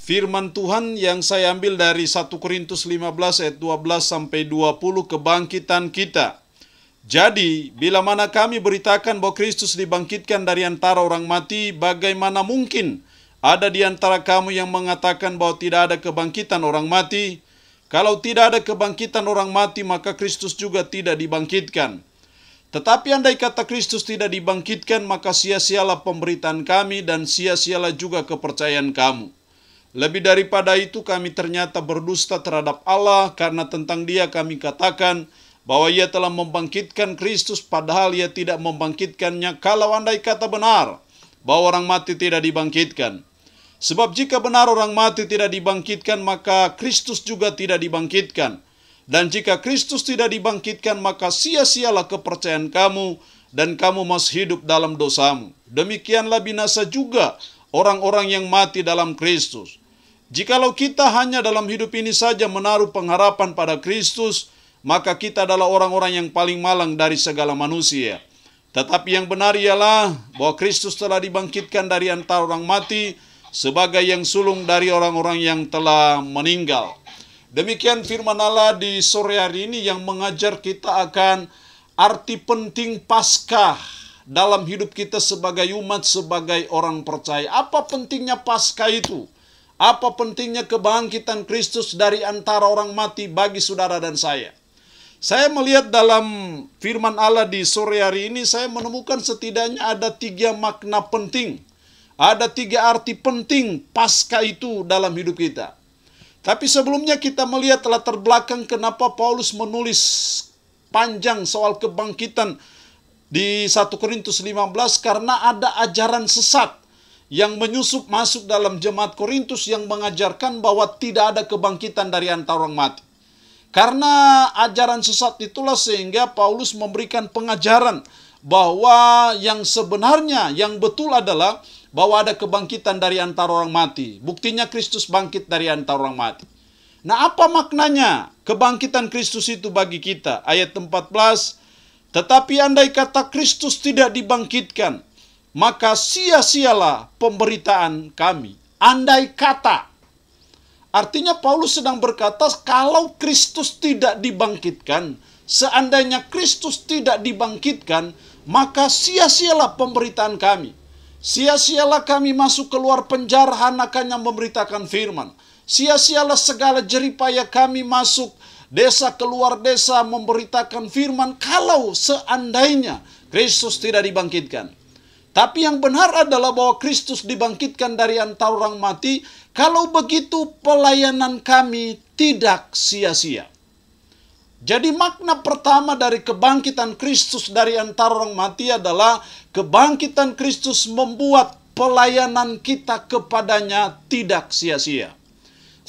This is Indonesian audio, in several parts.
Firman Tuhan yang saya ambil dari 1 Korintus 15 ayat 12 sampai 20, kebangkitan kita. Jadi, bila mana kami beritakan bahwa Kristus dibangkitkan dari antara orang mati, bagaimana mungkin ada di antara kamu yang mengatakan bahwa tidak ada kebangkitan orang mati? Kalau tidak ada kebangkitan orang mati, maka Kristus juga tidak dibangkitkan. Tetapi andai kata Kristus tidak dibangkitkan, maka sia-sialah pemberitaan kami dan sia-sialah juga kepercayaan kamu. Lebih daripada itu, kami ternyata berdusta terhadap Allah, karena tentang Dia kami katakan bahwa Ia telah membangkitkan Kristus, padahal Ia tidak membangkitkannya, kalau andai kata benar bahwa orang mati tidak dibangkitkan. Sebab jika benar orang mati tidak dibangkitkan, maka Kristus juga tidak dibangkitkan. Dan jika Kristus tidak dibangkitkan, maka sia-sialah kepercayaan kamu, dan kamu masih hidup dalam dosamu. Demikianlah binasa juga orang-orang yang mati dalam Kristus. Jikalau kita hanya dalam hidup ini saja menaruh pengharapan pada Kristus, maka kita adalah orang-orang yang paling malang dari segala manusia. Tetapi yang benar ialah bahwa Kristus telah dibangkitkan dari antara orang mati sebagai yang sulung dari orang-orang yang telah meninggal. Demikian firman Allah di sore hari ini yang mengajar kita akan arti penting Paskah dalam hidup kita sebagai umat, sebagai orang percaya. Apa pentingnya Paskah itu? Apa pentingnya kebangkitan Kristus dari antara orang mati bagi saudara dan saya? Saya melihat dalam firman Allah di sore hari ini, saya menemukan setidaknya ada 3 makna penting. Ada 3 arti penting Paskah itu dalam hidup kita. Tapi sebelumnya kita melihat latar belakang kenapa Paulus menulis panjang soal kebangkitan di 1 Korintus 15, karena ada ajaran sesat yang menyusup masuk dalam jemaat Korintus yang mengajarkan bahwa tidak ada kebangkitan dari antara orang mati. Karena ajaran sesat itulah sehingga Paulus memberikan pengajaran bahwa yang sebenarnya, yang betul adalah bahwa ada kebangkitan dari antara orang mati. Buktinya Kristus bangkit dari antara orang mati. Nah, apa maknanya kebangkitan Kristus itu bagi kita? Ayat 14, tetapi andai kata Kristus tidak dibangkitkan, maka sia-sialah pemberitaan kami. Andai kata. Artinya Paulus sedang berkata, kalau Kristus tidak dibangkitkan, seandainya Kristus tidak dibangkitkan, maka sia-sialah pemberitaan kami. Sia-sialah kami masuk keluar penjara hanya memberitakan firman. Sia-sialah segala jeripaya kami masuk desa keluar desa memberitakan firman, kalau seandainya Kristus tidak dibangkitkan. Tapi yang benar adalah bahwa Kristus dibangkitkan dari antara orang mati. Kalau begitu pelayanan kami tidak sia-sia. Jadi makna pertama dari kebangkitan Kristus dari antara orang mati adalah kebangkitan Kristus membuat pelayanan kita kepadanya tidak sia-sia.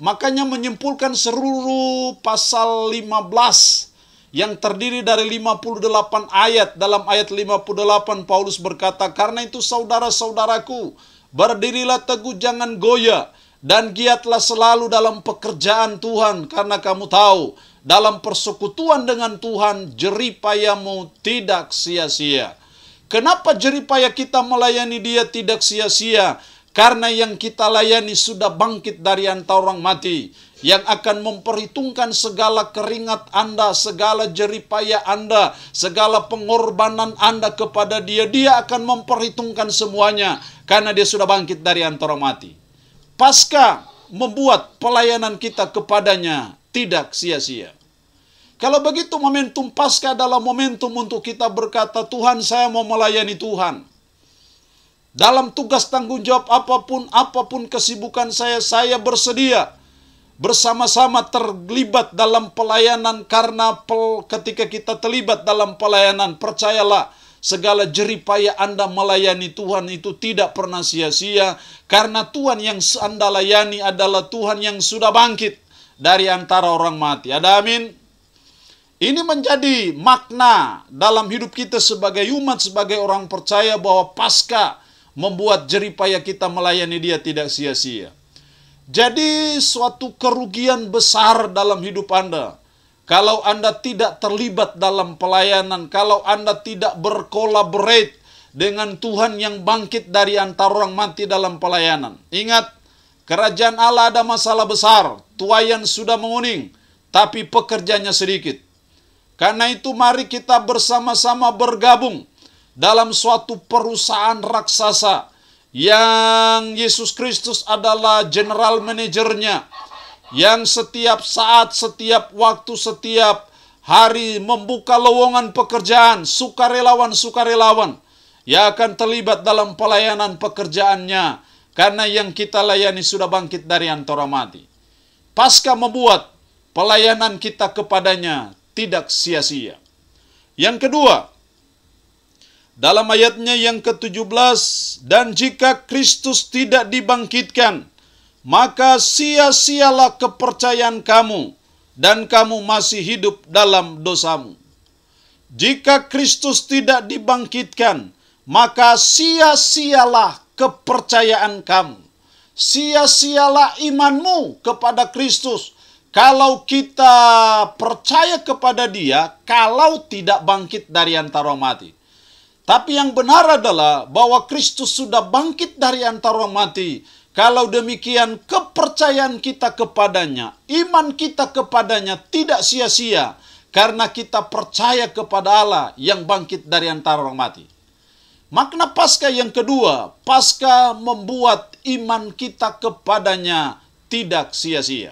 Makanya menyimpulkan seluruh pasal 15 yang terdiri dari 58 ayat. Dalam ayat 58 Paulus berkata, karena itu saudara-saudaraku, berdirilah teguh, jangan goyah, dan giatlah selalu dalam pekerjaan Tuhan, karena kamu tahu, dalam persekutuan dengan Tuhan, jeripayamu tidak sia-sia. Kenapa jeripaya kita melayani Dia tidak sia-sia? Karena yang kita layani sudah bangkit dari antara orang mati, yang akan memperhitungkan segala keringat Anda, segala jeripaya Anda, segala pengorbanan Anda kepada Dia. Dia akan memperhitungkan semuanya, karena Dia sudah bangkit dari antara orang mati. Paskah membuat pelayanan kita kepadanya tidak sia-sia. Kalau begitu, momentum Paskah adalah momentum untuk kita berkata, Tuhan, saya mau melayani Tuhan. Dalam tugas tanggung jawab apapun kesibukan saya bersedia bersama-sama terlibat dalam pelayanan, karena ketika kita terlibat dalam pelayanan, percayalah, segala jeripaya Anda melayani Tuhan itu tidak pernah sia-sia, karena Tuhan yang Anda layani adalah Tuhan yang sudah bangkit dari antara orang mati. Ada amin? Ini menjadi makna dalam hidup kita sebagai umat, sebagai orang percaya, bahwa Paskah membuat jeripaya kita melayani Dia tidak sia-sia. Jadi suatu kerugian besar dalam hidup Anda kalau Anda tidak terlibat dalam pelayanan, kalau Anda tidak berkolaborate dengan Tuhan yang bangkit dari antara orang mati dalam pelayanan. Ingat, Kerajaan Allah ada masalah besar, tuaian sudah menguning, tapi pekerjanya sedikit. Karena itu mari kita bersama-sama bergabung dalam suatu perusahaan raksasa yang Yesus Kristus adalah general manajernya, yang setiap saat, setiap waktu, setiap hari membuka lowongan pekerjaan, sukarelawan-sukarelawan yang akan terlibat dalam pelayanan pekerjaannya, karena yang kita layani sudah bangkit dari antara mati. Pasca membuat pelayanan kita kepadanya tidak sia-sia. Yang kedua, dalam ayatnya yang ke-17, dan jika Kristus tidak dibangkitkan, maka sia-sialah kepercayaan kamu, dan kamu masih hidup dalam dosamu. Jika Kristus tidak dibangkitkan, maka sia-sialah kepercayaan kamu. Sia-sialah imanmu kepada Kristus. Kalau kita percaya kepada Dia, kalau tidak bangkit dari antara mati. Tapi yang benar adalah bahwa Kristus sudah bangkit dari antara mati. Kalau demikian, kepercayaan kita kepadanya, iman kita kepadanya tidak sia-sia, karena kita percaya kepada Allah yang bangkit dari antara orang mati. Makna Paskah yang kedua, Paskah membuat iman kita kepadanya tidak sia-sia.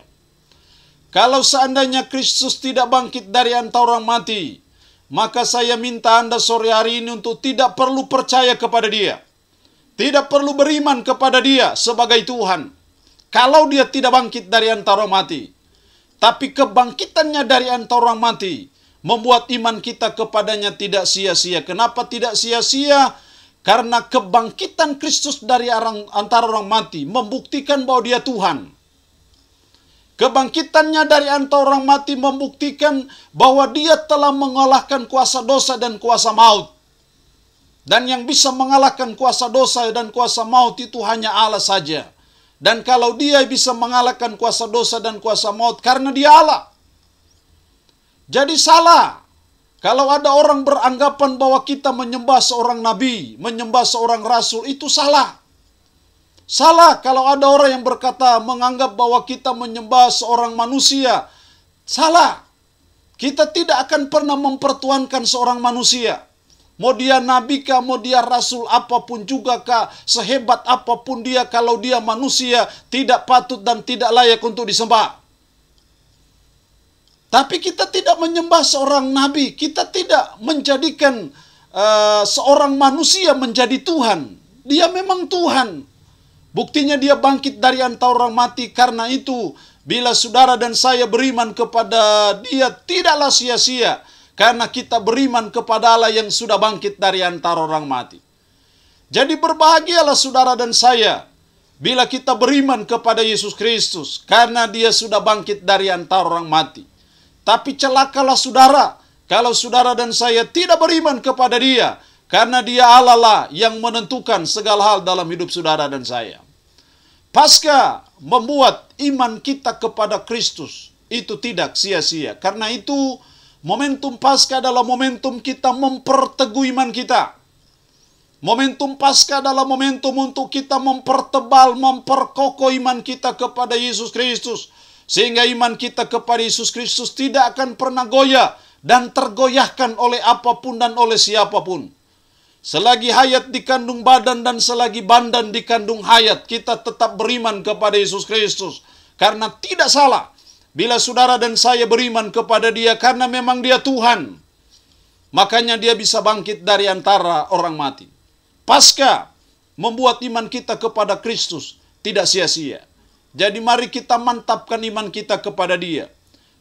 Kalau seandainya Kristus tidak bangkit dari antara orang mati, maka saya minta Anda sore hari ini untuk tidak perlu percaya kepada Dia. Tidak perlu beriman kepada Dia sebagai Tuhan. Kalau Dia tidak bangkit dari antara mati. Tapi kebangkitannya dari antara orang mati membuat iman kita kepadanya tidak sia-sia. Kenapa tidak sia-sia? Karena kebangkitan Kristus dari antara orang mati membuktikan bahwa Dia Tuhan. Kebangkitannya dari antara orang mati membuktikan bahwa Dia telah mengalahkan kuasa dosa dan kuasa maut. Dan yang bisa mengalahkan kuasa dosa dan kuasa maut itu hanya Allah saja. Dan kalau Dia bisa mengalahkan kuasa dosa dan kuasa maut, karena Dia Allah. Jadi salah kalau ada orang beranggapan bahwa kita menyembah seorang nabi, menyembah seorang rasul, itu salah. Salah kalau ada orang yang berkata menganggap bahwa kita menyembah seorang manusia. Salah. Kita tidak akan pernah mempertuankan seorang manusia. Mau dia nabi kah, mau dia rasul apapun juga kah, sehebat apapun dia, kalau dia manusia, tidak patut dan tidak layak untuk disembah. Tapi kita tidak menyembah seorang nabi, kita tidak menjadikan seorang manusia menjadi Tuhan. Dia memang Tuhan. Buktinya Dia bangkit dari antara orang mati. Karena itu, bila saudara dan saya beriman kepada Dia, tidaklah sia-sia. Karena kita beriman kepada Allah yang sudah bangkit dari antara orang mati. Jadi berbahagialah saudara dan saya bila kita beriman kepada Yesus Kristus, karena Dia sudah bangkit dari antara orang mati. Tapi celakalah saudara kalau saudara dan saya tidak beriman kepada Dia, karena Dia Allah lah yang menentukan segala hal dalam hidup saudara dan saya. Paskah membuat iman kita kepada Kristus itu tidak sia-sia. Karena itu momentum Paskah adalah momentum kita memperteguh iman kita. Momentum Paskah adalah momentum untuk kita mempertebal, memperkokoh iman kita kepada Yesus Kristus. Sehingga iman kita kepada Yesus Kristus tidak akan pernah goyah dan tergoyahkan oleh apapun dan oleh siapapun. Selagi hayat dikandung badan dan selagi badan dikandung hayat, kita tetap beriman kepada Yesus Kristus. Karena tidak salah bila saudara dan saya beriman kepada Dia, karena memang Dia Tuhan. Makanya Dia bisa bangkit dari antara orang mati. Paskah membuat iman kita kepada Kristus tidak sia-sia. Jadi mari kita mantapkan iman kita kepada Dia.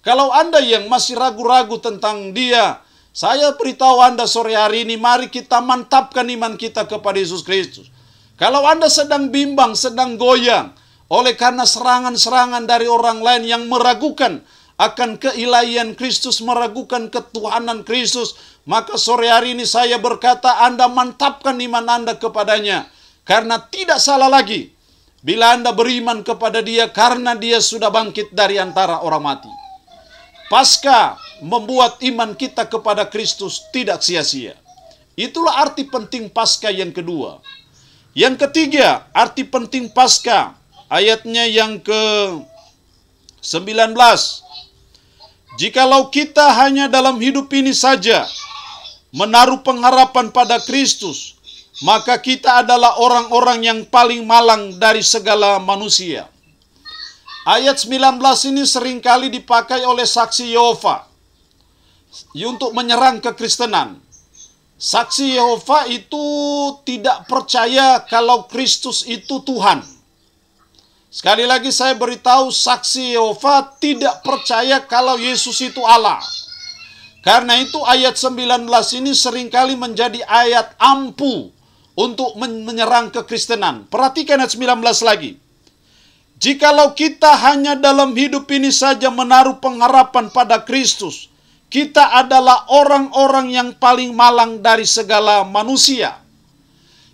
Kalau Anda yang masih ragu-ragu tentang Dia, saya beritahu Anda sore hari ini, mari kita mantapkan iman kita kepada Yesus Kristus. Kalau Anda sedang bimbang, sedang goyang, oleh karena serangan-serangan dari orang lain yang meragukan akan keilahian Kristus, meragukan ketuhanan Kristus, maka sore hari ini saya berkata, Anda mantapkan iman Anda kepadanya. Karena tidak salah lagi bila Anda beriman kepada Dia, karena Dia sudah bangkit dari antara orang mati. Paskah membuat iman kita kepada Kristus tidak sia-sia. Itulah arti penting Paskah yang kedua. Yang ketiga, arti penting Paskah ayatnya yang ke-19. Jikalau kita hanya dalam hidup ini saja menaruh pengharapan pada Kristus, maka kita adalah orang-orang yang paling malang dari segala manusia. Ayat 19 ini seringkali dipakai oleh saksi Yehova untuk menyerang kekristenan. Saksi Yehova itu tidak percaya kalau Kristus itu Tuhan. Sekali lagi saya beritahu, saksi Yehova tidak percaya kalau Yesus itu Allah. Karena itu ayat 19 ini seringkali menjadi ayat ampuh untuk menyerang kekristenan. Perhatikan ayat 19 lagi. Jikalau kita hanya dalam hidup ini saja menaruh pengharapan pada Kristus, kita adalah orang-orang yang paling malang dari segala manusia.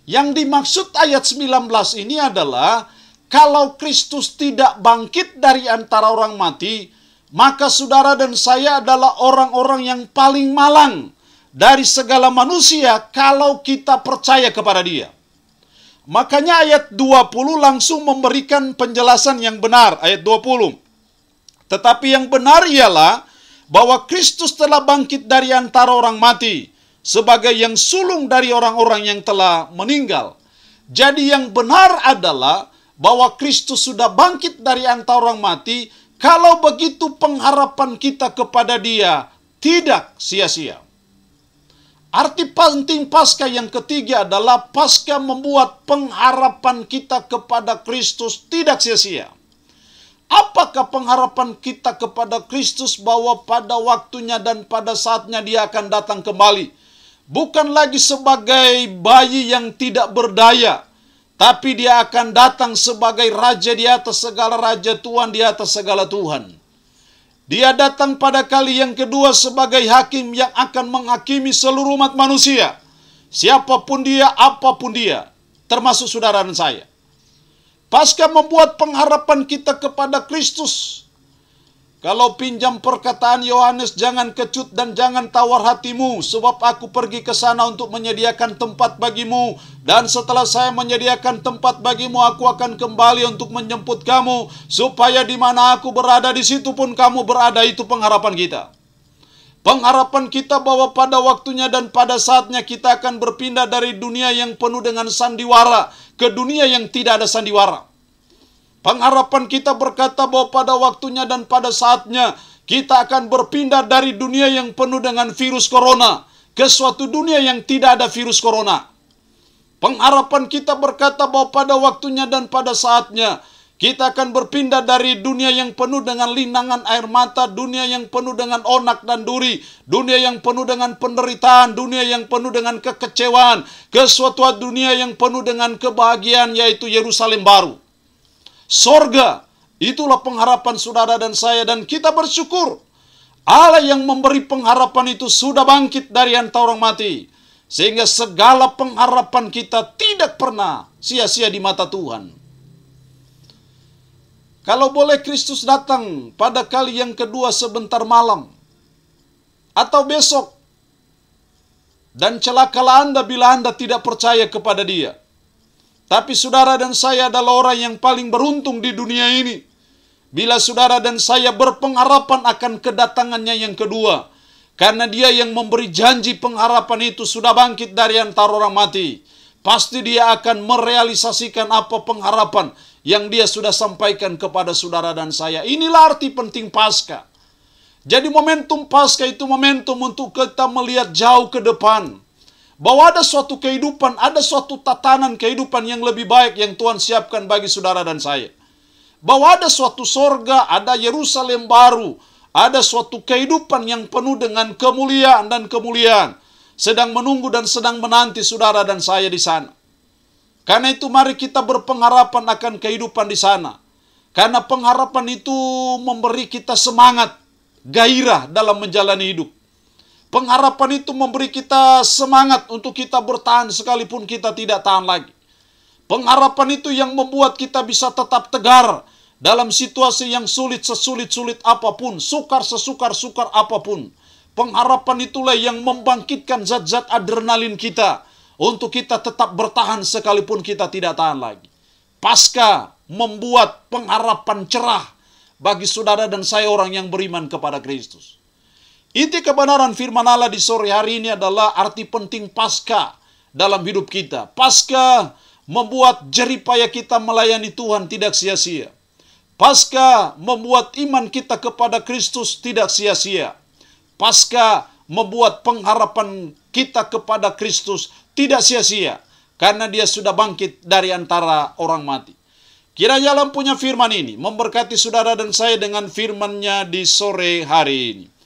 Yang dimaksud ayat 19 ini adalah, kalau Kristus tidak bangkit dari antara orang mati, maka saudara dan saya adalah orang-orang yang paling malang dari segala manusia kalau kita percaya kepada Dia. Makanya ayat 20 langsung memberikan penjelasan yang benar. Ayat 20. Tetapi yang benar ialah bahwa Kristus telah bangkit dari antara orang mati sebagai yang sulung dari orang-orang yang telah meninggal. Jadi yang benar adalah bahwa Kristus sudah bangkit dari antara orang mati. Kalau begitu pengharapan kita kepada Dia tidak sia-sia. Arti penting Paskah yang ketiga adalah Paskah membuat pengharapan kita kepada Kristus tidak sia-sia. Apakah pengharapan kita kepada Kristus? Bahwa pada waktunya dan pada saatnya Dia akan datang kembali. Bukan lagi sebagai bayi yang tidak berdaya, tapi Dia akan datang sebagai Raja di atas segala raja, Tuhan di atas segala Tuhan. Dia datang pada kali yang kedua sebagai hakim yang akan menghakimi seluruh umat manusia. Siapapun dia, apapun dia, termasuk saudara dan saya. Paskah membuat pengharapan kita kepada Kristus. Kalau pinjam perkataan Yohanes, jangan kecut dan jangan tawar hatimu, sebab aku pergi ke sana untuk menyediakan tempat bagimu. Dan setelah saya menyediakan tempat bagimu, aku akan kembali untuk menjemput kamu, supaya di mana aku berada, di situ pun kamu berada. Itu pengharapan kita. Pengharapan kita bahwa pada waktunya dan pada saatnya kita akan berpindah dari dunia yang penuh dengan sandiwara ke dunia yang tidak ada sandiwara. Pengharapan kita berkata bahwa pada waktunya dan pada saatnya kita akan berpindah dari dunia yang penuh dengan virus corona ke suatu dunia yang tidak ada virus corona. Pengharapan kita berkata bahwa pada waktunya dan pada saatnya kita akan berpindah dari dunia yang penuh dengan linangan air mata, dunia yang penuh dengan onak dan duri, dunia yang penuh dengan penderitaan, dunia yang penuh dengan kekecewaan, ke suatu dunia yang penuh dengan kebahagiaan, yaitu Yerusalem baru. Sorga, itulah pengharapan saudara dan saya, dan kita bersyukur Allah yang memberi pengharapan itu sudah bangkit dari antara orang mati, sehingga segala pengharapan kita tidak pernah sia-sia di mata Tuhan. Kalau boleh Kristus datang pada kali yang kedua sebentar malam, atau besok, dan celakalah Anda bila Anda tidak percaya kepada Dia. Tapi saudara dan saya adalah orang yang paling beruntung di dunia ini, bila saudara dan saya berpengharapan akan kedatangannya yang kedua. Karena Dia yang memberi janji pengharapan itu sudah bangkit dari antara orang mati. Pasti Dia akan merealisasikan apa pengharapan yang Dia sudah sampaikan kepada saudara dan saya. Inilah arti penting Paskah. Jadi momentum Paskah itu momentum untuk kita melihat jauh ke depan. Bahwa ada suatu kehidupan, ada suatu tatanan kehidupan yang lebih baik yang Tuhan siapkan bagi saudara dan saya. Bahwa ada suatu sorga, ada Yerusalem baru, ada suatu kehidupan yang penuh dengan kemuliaan dan kemuliaan, sedang menunggu dan sedang menanti saudara dan saya di sana. Karena itu mari kita berpengharapan akan kehidupan di sana. Karena pengharapan itu memberi kita semangat, gairah dalam menjalani hidup. Pengharapan itu memberi kita semangat untuk kita bertahan sekalipun kita tidak tahan lagi. Pengharapan itu yang membuat kita bisa tetap tegar dalam situasi yang sulit sesulit-sulit apapun, sukar sesukar-sukar apapun. Pengharapan itulah yang membangkitkan zat-zat adrenalin kita untuk kita tetap bertahan sekalipun kita tidak tahan lagi. Paskah membuat pengharapan cerah bagi saudara dan saya orang yang beriman kepada Kristus. Inti kebenaran firman Allah di sore hari ini adalah arti penting Paskah dalam hidup kita. Paskah membuat jeripaya kita melayani Tuhan tidak sia-sia. Paskah membuat iman kita kepada Kristus tidak sia-sia. Paskah membuat pengharapan kita kepada Kristus tidak sia-sia, karena dia sudah bangkit dari antara orang mati. Kiranya dalam punya firman ini memberkati saudara dan saya dengan firman-Nya di sore hari ini.